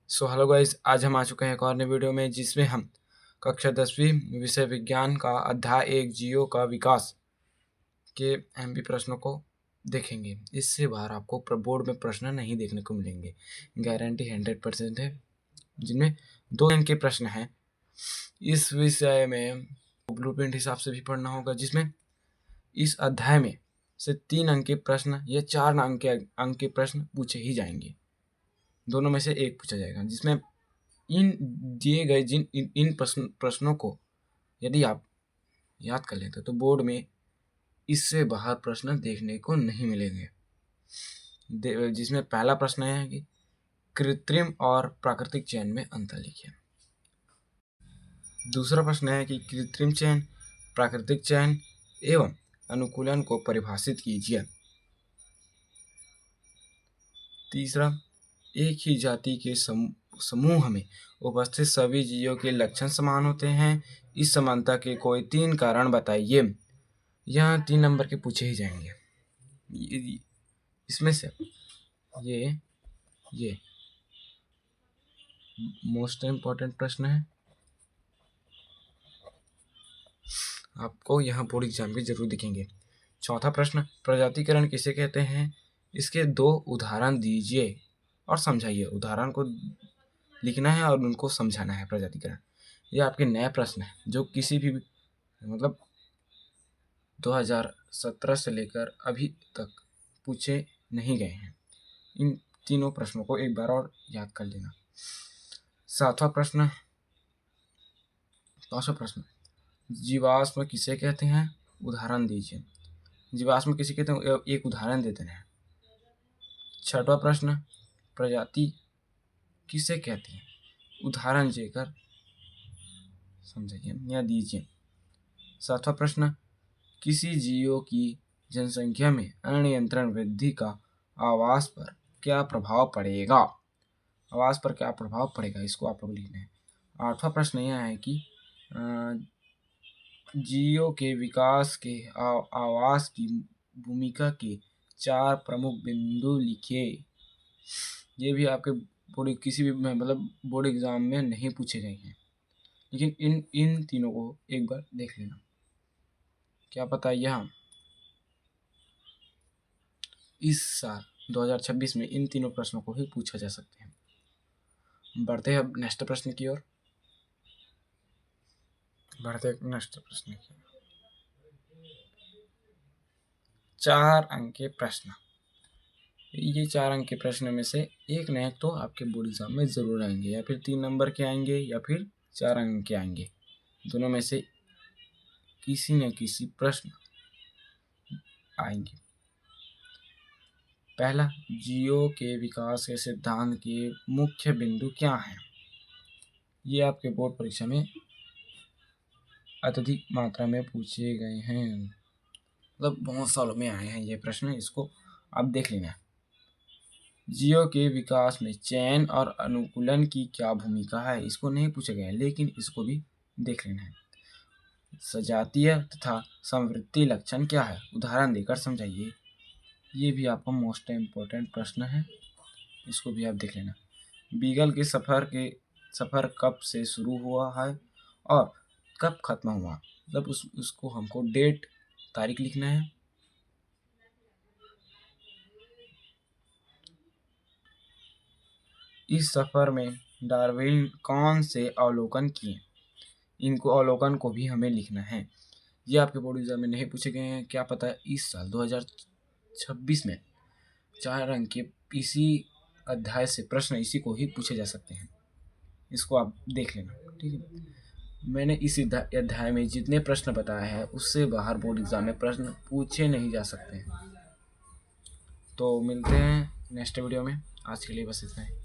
So hello guys, आज हम आ चुके हैं एक और नई वीडियो में जिसमें हम कक्षा 10वीं विषय विज्ञान का अध्याय 1 जीओ का विकास के एमपी प्रश्नों को देखेंगे। इससे बाहर आपको बोर्ड में प्रश्न नहीं देखने को मिलेंगे, गारंटी 100% है, जिनमें 2 अंक के प्रश्न हैं। इस विषय में ब्लूप्रिंट हिसाब से भी पढ़ना होगा, जिसमें इस अध्याय में से 3 अंक के प्रश्न या 4 अंक के प्रश्न पूछे ही जाएंगे। दोनों में से एक पूछा जाएगा, जिसमें इन दिए गए इन प्रश्नों को यदि आप याद कर लेते तो बोर्ड में इससे बाहर प्रश्न देखने को नहीं मिलेंगे। जिसमें पहला प्रश्न है कि कृत्रिम और प्राकृतिक चयन में अंतर लिखिए। दूसरा प्रश्न है कि कृत्रिम चयन, प्राकृतिक चयन एवं अनुकूलन को परिभाषित कीजिए। तीसरा, एक ही जाति के समूह में उपस्थित सभी जीवों के लक्षण समान होते हैं, इस समानता के कोई 3 कारण बताइए। यहाँ 3 नंबर के पूछे ही जाएंगे। इसमें से ये मोस्ट इम्पोर्टेंट प्रश्न है, आपको यहाँ बोर्ड एग्जाम में जरूर दिखेंगे। चौथा प्रश्न, प्रजातिकरण किसे कहते हैं, इसके 2 उदाहरण दीजिए और समझाइए। उदाहरण को लिखना है और उनको समझाना है। प्रजातिकरण ये आपके नए प्रश्न है जो किसी भी 2017 से लेकर अभी तक पूछे नहीं गए हैं। इन तीनों प्रश्नों को एक बार और याद कर लेना। पांचवा प्रश्न, जीवाश्म किसे कहते हैं, उदाहरण दीजिए। जीवाश्म किसे कहते हैं, एक उदाहरण देते हैं। छठवां प्रश्न, प्रजाति किसे कहते हैं, उदाहरण देकर समझाइए या दीजिए। सातवां प्रश्न, किसी जीव की जनसंख्या में अनियंत्रित वृद्धि का आवास पर क्या प्रभाव पड़ेगा। इसको आप लोग लिखना है। आठवां प्रश्न यह है कि जीव के विकास के आवास की भूमिका के 4 प्रमुख बिंदु लिखिए। ये भी आपके किसी भी बोर्ड एग्जाम में नहीं पूछे गए हैं, लेकिन इन तीनों को एक बार देख लेना। क्या पता यहाँ इस साल 2026 में इन तीनों प्रश्नों को ही पूछा जा सकते हैं। बढ़ते हैं अब नेक्स्ट प्रश्न की ओर। 4 अंक के प्रश्न। ये 4 अंक के प्रश्न में से एक न एक तो आपके बोर्ड एग्जाम में जरूर आएंगे, या फिर 3 नंबर के आएंगे या फिर 4 अंक के आएंगे। दोनों में से किसी न किसी प्रश्न आएंगे। पहला, जीव के विकास के सिद्धांत के मुख्य बिंदु क्या हैं। ये आपके बोर्ड परीक्षा में अत्यधिक मात्रा में पूछे गए हैं, बहुत सालों में आए हैं ये प्रश्न। इसको आप देख लेना। जीव के विकास में चयन और अनुकूलन की क्या भूमिका है, इसको नहीं पूछा गया है, लेकिन इसको भी देख लेना है। सजातीय तथा संवृत्ति लक्षण क्या है, उदाहरण देकर समझाइए। ये भी आपका मोस्ट इम्पोर्टेंट प्रश्न है, इसको भी आप देख लेना। बीगल के सफ़र कब से शुरू हुआ है और कब खत्म हुआ, उसको हमको डेट तारीख लिखना है। इस सफ़र में डार्विन कौन से अवलोकन किए, इनको अवलोकन को भी हमें लिखना है। ये आपके बोर्ड एग्जाम में नहीं पूछे गए हैं। क्या पता इस साल 2026 में 4 अंक के इसी अध्याय से प्रश्न इसी को ही पूछे जा सकते हैं। इसको आप देख लेना, ठीक है। मैंने इस अध्याय में जितने प्रश्न बताए हैं उससे बाहर बोर्ड एग्जाम में प्रश्न पूछे नहीं जा सकते हैं। तो मिलते हैं नेक्स्ट वीडियो में। आज के लिए बस इतना ही।